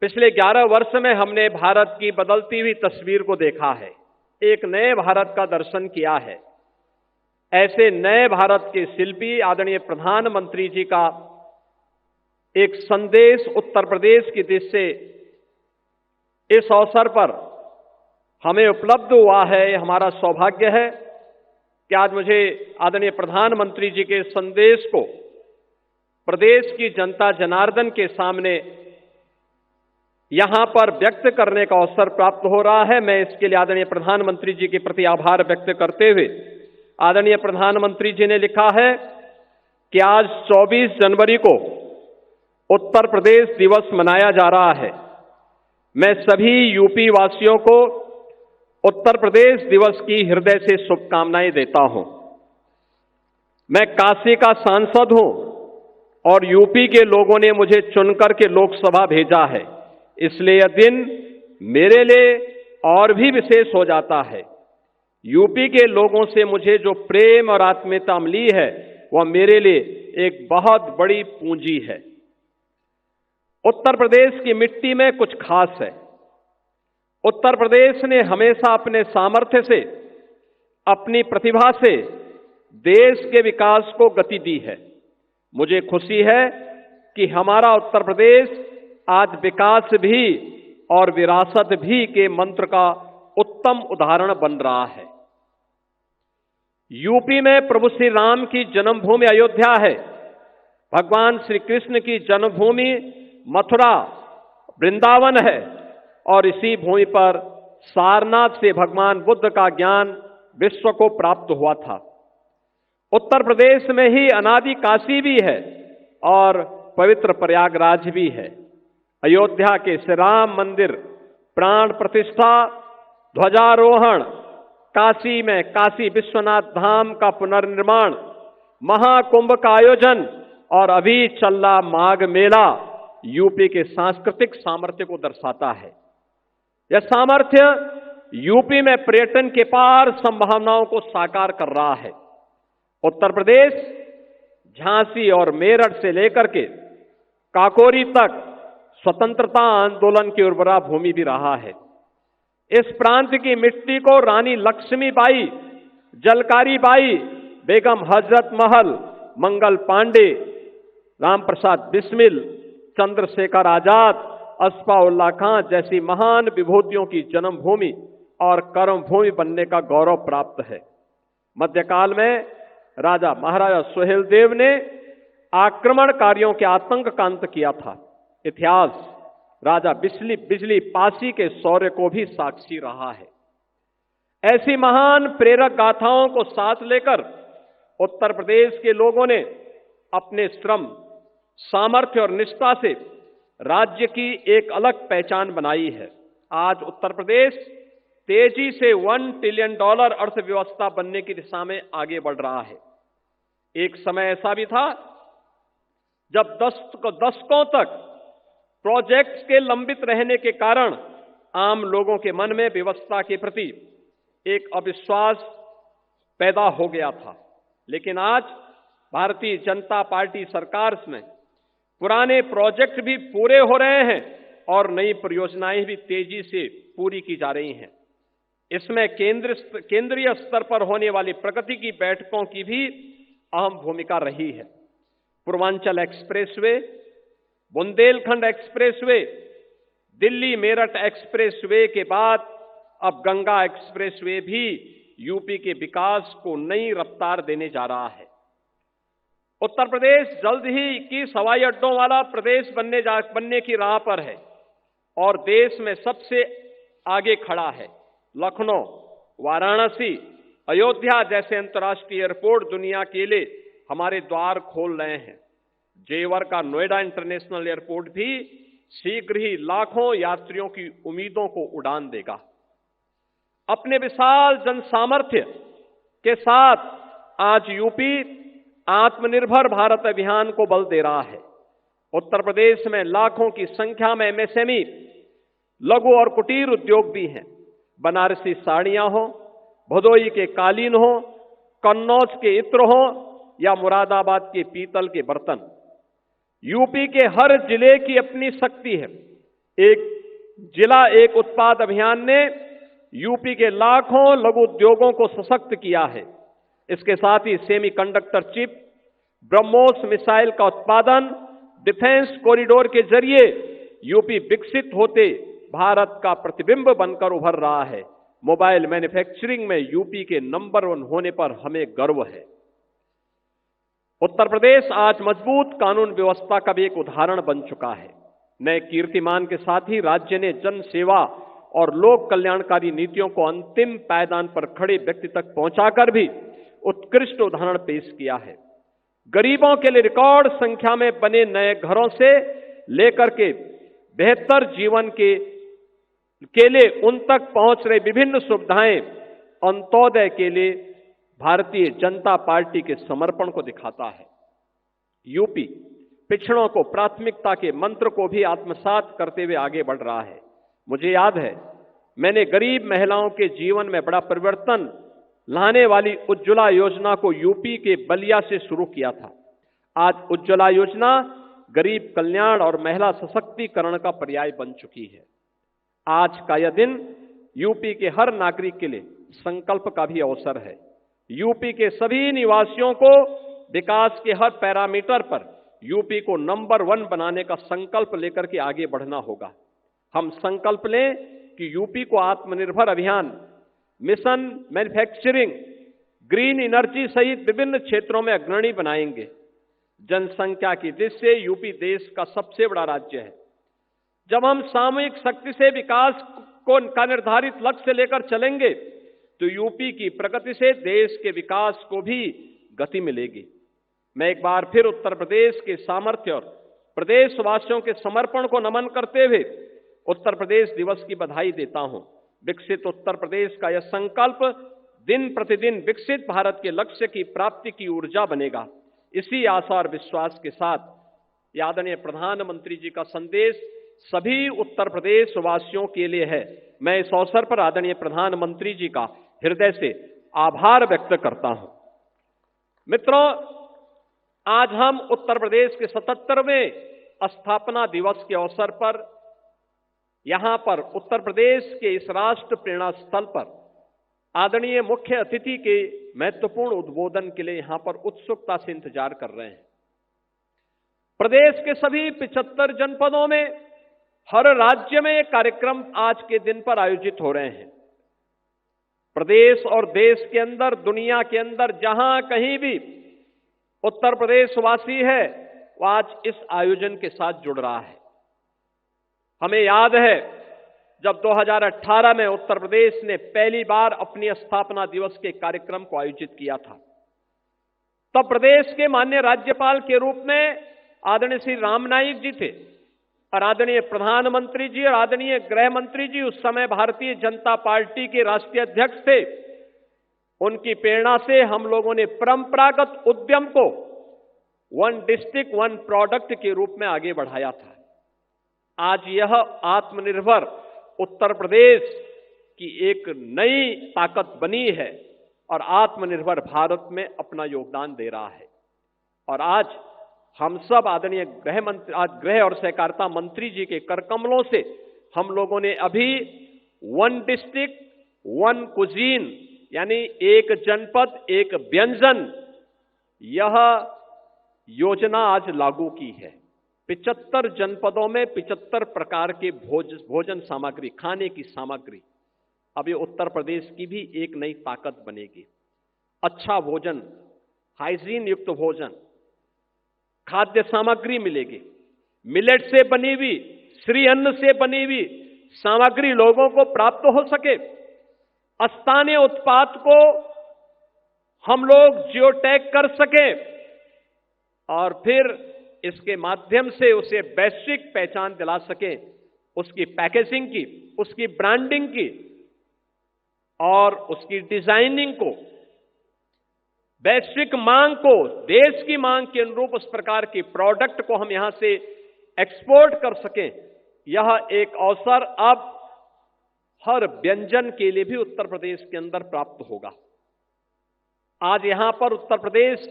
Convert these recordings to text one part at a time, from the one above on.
पिछले 11 वर्ष में हमने भारत की बदलती हुई तस्वीर को देखा है, एक नए भारत का दर्शन किया है। ऐसे नए भारत के शिल्पी आदरणीय प्रधानमंत्री जी का एक संदेश उत्तर प्रदेश की दिशा से इस अवसर पर हमें उपलब्ध हुआ है। ये हमारा सौभाग्य है कि आज मुझे आदरणीय प्रधानमंत्री जी के संदेश को प्रदेश की जनता जनार्दन के सामने यहां पर व्यक्त करने का अवसर प्राप्त हो रहा है। मैं इसके लिए आदरणीय प्रधानमंत्री जी के प्रति आभार व्यक्त करते हुए, आदरणीय प्रधानमंत्री जी ने लिखा है कि आज 24 जनवरी को उत्तर प्रदेश दिवस मनाया जा रहा है। मैं सभी यूपी वासियों को उत्तर प्रदेश दिवस की हृदय से शुभकामनाएं देता हूं। मैं काशी का सांसद हूं और यूपी के लोगों ने मुझे चुनकर के लोकसभा भेजा है, इसलिए यह दिन मेरे लिए और भी विशेष हो जाता है। यूपी के लोगों से मुझे जो प्रेम और आत्मीयता मिली है वह मेरे लिए एक बहुत बड़ी पूंजी है। उत्तर प्रदेश की मिट्टी में कुछ खास है। उत्तर प्रदेश ने हमेशा अपने सामर्थ्य से, अपनी प्रतिभा से देश के विकास को गति दी है। मुझे खुशी है कि हमारा उत्तर प्रदेश आज विकास भी और विरासत भी के मंत्र का उत्तम उदाहरण बन रहा है। यूपी में प्रभु श्री राम की जन्मभूमि अयोध्या है। भगवान श्री कृष्ण की जन्मभूमि मथुरा वृंदावन है और इसी भूमि पर सारनाथ से भगवान बुद्ध का ज्ञान विश्व को प्राप्त हुआ था। उत्तर प्रदेश में ही अनादि काशी भी है और पवित्र प्रयागराज भी है। अयोध्या के श्री राम मंदिर प्राण प्रतिष्ठा, ध्वजारोहण, काशी में काशी विश्वनाथ धाम का पुनर्निर्माण, महाकुंभ का आयोजन और अभी चल रहा माघ मेला यूपी के सांस्कृतिक सामर्थ्य को दर्शाता है। यह सामर्थ्य यूपी में पर्यटन के पार संभावनाओं को साकार कर रहा है। उत्तर प्रदेश झांसी और मेरठ से लेकर के काकोरी तक स्वतंत्रता आंदोलन की उर्वरा भूमि भी रहा है। इस प्रांत की मिट्टी को रानी लक्ष्मीबाई, जलकारी बाई, बेगम हजरत महल, मंगल पांडे, राम प्रसाद बिस्मिल, चंद्रशेखर आजाद, अस्फाउल्लाह खां जैसी महान विभूतियों की जन्मभूमि और कर्मभूमि बनने का गौरव प्राप्त है। मध्यकाल में राजा महाराजा सुहेलदेव ने आक्रमणकारियों के आतंक का अंत किया था। इतिहास राजा बिजली पासी के शौर्य को भी साक्षी रहा है। ऐसी महान प्रेरक गाथाओं को साथ लेकर उत्तर प्रदेश के लोगों ने अपने श्रम, सामर्थ्य और निष्ठा से राज्य की एक अलग पहचान बनाई है। आज उत्तर प्रदेश तेजी से $1 ट्रिलियन अर्थव्यवस्था बनने की दिशा में आगे बढ़ रहा है। एक समय ऐसा भी था जब दशकों तक प्रोजेक्ट्स के लंबित रहने के कारण आम लोगों के मन में व्यवस्था के प्रति एक अविश्वास पैदा हो गया था। लेकिन आज भारतीय जनता पार्टी सरकार में पुराने प्रोजेक्ट भी पूरे हो रहे हैं और नई परियोजनाएं भी तेजी से पूरी की जा रही हैं। इसमें केंद्रीय स्तर पर होने वाली प्रगति की बैठकों की भी अहम भूमिका रही है। Purvanchal expressway, Bundelkhand expressway, Delhi Meerut expressway के बाद अब गंगा एक्सप्रेसवे भी यूपी के विकास को नई रफ्तार देने जा रहा है। उत्तर प्रदेश जल्द ही 21 हवाई अड्डों वाला प्रदेश बनने की राह पर है और देश में सबसे आगे खड़ा है। लखनऊ, वाराणसी, अयोध्या जैसे अंतर्राष्ट्रीय एयरपोर्ट दुनिया के लिए हमारे द्वार खोल रहे हैं। जेवर का नोएडा इंटरनेशनल एयरपोर्ट भी शीघ्र ही लाखों यात्रियों की उम्मीदों को उड़ान देगा। अपने विशाल जन सामर्थ्य के साथ आज यूपी आत्मनिर्भर भारत अभियान को बल दे रहा है। उत्तर प्रदेश में लाखों की संख्या में एमएसएमई, लघु और कुटीर उद्योग भी हैं। बनारसी साड़ियां हो, भदोई के कालीन हो, कन्नौज के इत्र हो या मुरादाबाद के पीतल के बर्तन, यूपी के हर जिले की अपनी शक्ति है। एक जिला एक उत्पाद अभियान ने यूपी के लाखों लघु उद्योगों को सशक्त किया है। इसके साथ ही सेमीकंडक्टर चिप, ब्रह्मोस मिसाइल का उत्पादन, डिफेंस कॉरिडोर के जरिए यूपी विकसित होते भारत का प्रतिबिंब बनकर उभर रहा है। मोबाइल मैन्युफैक्चरिंग में यूपी के नंबर 1 होने पर हमें गर्व है। उत्तर प्रदेश आज मजबूत कानून व्यवस्था का भी एक उदाहरण बन चुका है। नए कीर्तिमान के साथ ही राज्य ने जन सेवा और लोक कल्याणकारी नीतियों को अंतिम पायदान पर खड़े व्यक्ति तक पहुंचाकर भी उत्कृष्ट उदाहरण पेश किया है। गरीबों के लिए रिकॉर्ड संख्या में बने नए घरों से लेकर के बेहतर जीवन के लिए उन तक पहुंच रही विभिन्न सुविधाएं अंत्योदय के लिए भारतीय जनता पार्टी के समर्पण को दिखाता है। यूपी पिछड़ों को प्राथमिकता के मंत्र को भी आत्मसात करते हुए आगे बढ़ रहा है। मुझे याद है, मैंने गरीब महिलाओं के जीवन में बड़ा परिवर्तन लाने वाली उज्ज्वला योजना को यूपी के बलिया से शुरू किया था। आज उज्ज्वला योजना गरीब कल्याण और महिला सशक्तिकरण का पर्याय बन चुकी है। आज का यह दिन यूपी के हर नागरिक के लिए संकल्प का भी अवसर है। यूपी के सभी निवासियों को विकास के हर पैरामीटर पर यूपी को नंबर 1 बनाने का संकल्प लेकर के आगे बढ़ना होगा। हम संकल्प लें कि यूपी को आत्मनिर्भर अभियान, मिशन मैन्युफैक्चरिंग, ग्रीन एनर्जी सहित विभिन्न क्षेत्रों में अग्रणी बनाएंगे। जनसंख्या की दृष्टि से यूपी देश का सबसे बड़ा राज्य है। जब हम सामूहिक शक्ति से विकास का निर्धारित लक्ष्य लेकर चलेंगे तो यूपी की प्रगति से देश के विकास को भी गति मिलेगी। मैं एक बार फिर उत्तर प्रदेश के सामर्थ्य और प्रदेशवासियों के समर्पण को नमन करते हुए उत्तर प्रदेश दिवस की बधाई देता हूं। विकसित उत्तर प्रदेश का यह संकल्प दिन प्रतिदिन विकसित भारत के लक्ष्य की प्राप्ति की ऊर्जा बनेगा। इसी आशा और विश्वास के साथ आदरणीय प्रधानमंत्री जी का संदेश सभी उत्तर प्रदेश वासियों के लिए है। मैं इस अवसर पर आदरणीय प्रधानमंत्री जी का हृदय से आभार व्यक्त करता हूं। मित्रों, आज हम उत्तर प्रदेश के 77वें स्थापना दिवस के अवसर पर यहां पर उत्तर प्रदेश के इस राष्ट्र प्रेरणा स्थल पर आदरणीय मुख्य अतिथि के महत्वपूर्ण उद्बोधन के लिए यहां पर उत्सुकता से इंतजार कर रहे हैं। प्रदेश के सभी 75 जनपदों में हर राज्य में कार्यक्रम आज के दिन पर आयोजित हो रहे हैं। प्रदेश और देश के अंदर, दुनिया के अंदर जहां कहीं भी उत्तर प्रदेश वासी है वो आज इस आयोजन के साथ जुड़ रहा है। हमें याद है जब 2018 में उत्तर प्रदेश ने पहली बार अपनी स्थापना दिवस के कार्यक्रम को आयोजित किया था, तब प्रदेश के माननीय राज्यपाल के रूप में आदरणीय श्री राम नाईक जी थे और आदरणीय प्रधानमंत्री जी और आदरणीय गृह मंत्री जी उस समय भारतीय जनता पार्टी के राष्ट्रीय अध्यक्ष थे। उनकी प्रेरणा से हम लोगों ने परंपरागत उद्यम को 1 डिस्ट्रिक्ट 1 प्रोडक्ट के रूप में आगे बढ़ाया था। आज यह आत्मनिर्भर उत्तर प्रदेश की एक नई ताकत बनी है और आत्मनिर्भर भारत में अपना योगदान दे रहा है। और आज हम सब आदरणीय गृह और सहकारिता मंत्री जी के कर कमलों से हम लोगों ने अभी 1 डिस्ट्रिक्ट 1 कुजीन यानी एक जनपद एक व्यंजन, यह योजना आज लागू की है। 75 जनपदों में 75 प्रकार के भोजन सामग्री, खाने की सामग्री, अब ये उत्तर प्रदेश की भी एक नई ताकत बनेगी। अच्छा भोजन, हाइजीन युक्त भोजन, खाद्य सामग्री मिलेगी। मिलेट से बनी हुई, श्री अन्न से बनी हुई सामग्री लोगों को प्राप्त हो सके। स्थानीय उत्पाद को हम लोग जियो टैग कर सके और फिर इसके माध्यम से उसे वैश्विक पहचान दिला सके, उसकी पैकेजिंग की, उसकी ब्रांडिंग की और उसकी डिजाइनिंग को, वैश्विक मांग को, देश की मांग के अनुरूप उस प्रकार के प्रोडक्ट को हम यहां से एक्सपोर्ट कर सकें। यह एक अवसर अब हर व्यंजन के लिए भी उत्तर प्रदेश के अंदर प्राप्त होगा। आज यहां पर उत्तर प्रदेश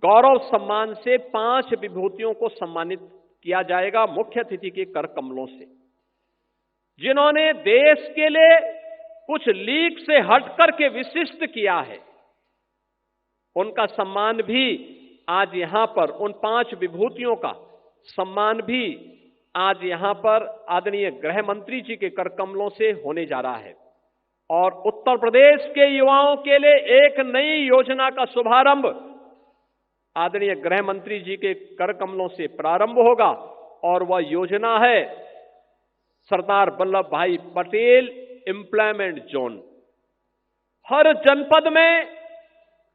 गौरव सम्मान से 5 विभूतियों को सम्मानित किया जाएगा मुख्य अतिथि के कर कमलों से। जिन्होंने देश के लिए कुछ लीक से हट करके विशिष्ट किया है, उनका सम्मान भी आज यहां पर, उन 5 विभूतियों का सम्मान भी आज यहां पर आदरणीय गृह मंत्री जी के कर कमलों से होने जा रहा है। और उत्तर प्रदेश के युवाओं के लिए एक नई योजना का शुभारंभ आदरणीय गृह मंत्री जी के कर कमलों से प्रारंभ होगा, और वह योजना है सरदार वल्लभ भाई पटेल एम्प्लॉयमेंट जोन। हर जनपद में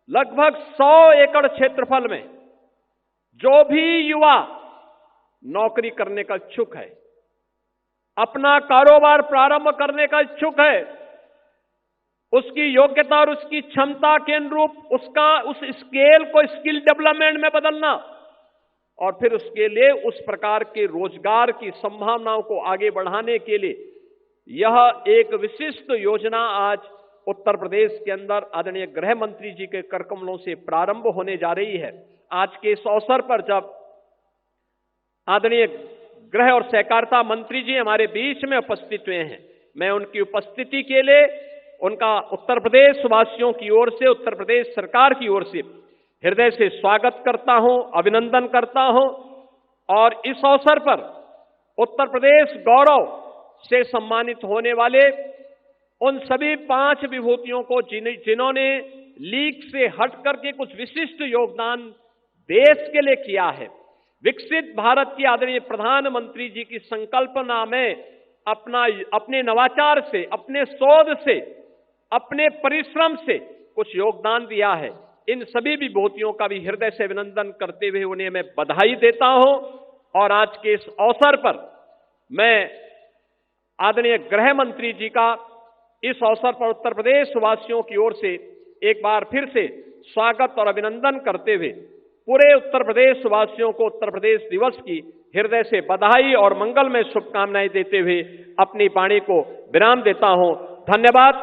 लगभग 100 एकड़ क्षेत्रफल में जो भी युवा नौकरी करने का इच्छुक है, अपना कारोबार प्रारंभ करने का इच्छुक है, उसकी योग्यता और उसकी क्षमता के अनुरूप उस स्केल को स्किल डेवलपमेंट में बदलना, और फिर उसके लिए उस प्रकार के रोजगार की संभावनाओं को आगे बढ़ाने के लिए यह एक विशिष्ट योजना आज उत्तर प्रदेश के अंदर आदरणीय गृह मंत्री जी के कर कमलों से प्रारंभ होने जा रही है। आज के इस अवसर पर जब आदरणीय गृह और सहकारिता मंत्री जी हमारे बीच में उपस्थित हुए हैं, मैं उनकी उपस्थिति के लिए उनका उत्तर प्रदेश वासियों की ओर से, उत्तर प्रदेश सरकार की ओर से हृदय से स्वागत करता हूं, अभिनंदन करता हूं। और इस अवसर पर उत्तर प्रदेश गौरव से सम्मानित होने वाले उन सभी 5 विभूतियों को जिन्होंने लीक से हट करके कुछ विशिष्ट योगदान देश के लिए किया है, विकसित भारत की आदरणीय प्रधानमंत्री जी की संकल्पना में अपने नवाचार से, अपने शोध से, अपने परिश्रम से कुछ योगदान दिया है, इन सभी विभूतियों का भी हृदय से अभिनंदन करते हुए उन्हें मैं बधाई देता हूं। और आज के इस अवसर पर मैं आदरणीय गृह मंत्री जी का इस अवसर पर उत्तर प्रदेश वासियों की ओर से एक बार फिर से स्वागत और अभिनंदन करते हुए पूरे उत्तर प्रदेश वासियों को उत्तर प्रदेश दिवस की हृदय से बधाई और मंगलमय शुभकामनाएं देते हुए अपनी वाणी को विराम देता हूं। धन्यवाद।